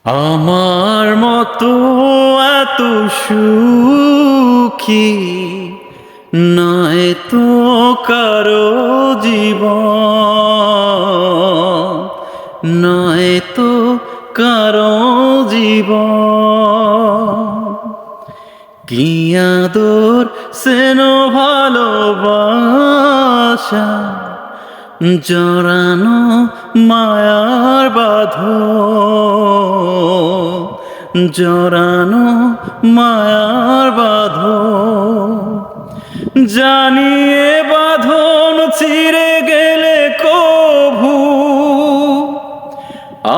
আমার মতো এত সুখী নয় তো কারো জীবন, নয় তো কারো জীবন। কি আদর স্নেহ ভালোবাসা জড়ানো মায়ার বাঁধন, জড়ানো মায়ার বাঁধন। জানিয়ে বাঁধন ছিঁড়ে গেলে কভু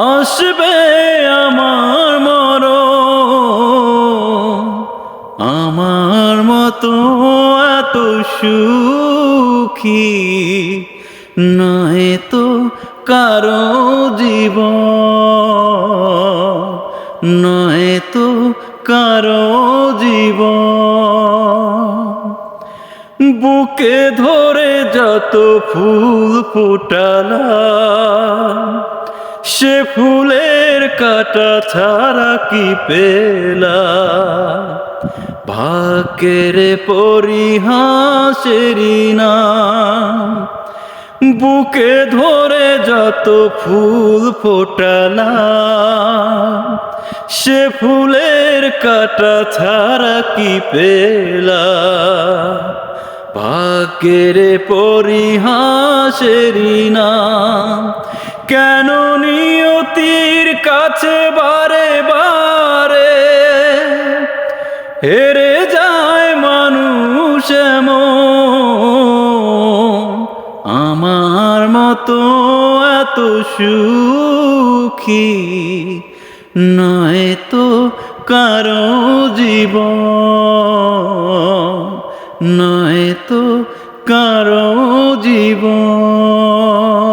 আসবে আমার মরণ। আমার মতো এত সুখী নয় তো কারো জীবন, নয় তো কারো জীবন। বুকে ধরে যত ফুল ফোটালাম, সে ফুলের কাঁটা ছাড়া কি পেলাম। ভাগ্যের পরিহাসেরই নাম। বুকে ধরে যত ফুল ফোটালাম, সে ফুলের কাঁটা ছাড়া কি পেলাম। ভাগ্যের পরিহাসেরই নাম। কেন নিয়তির কাছে বারে বারে হেরে যায় মানুষ এমন। আমার মতো এত সুখী নয় তো কারো জীবন, নয় তো কারো জীবন।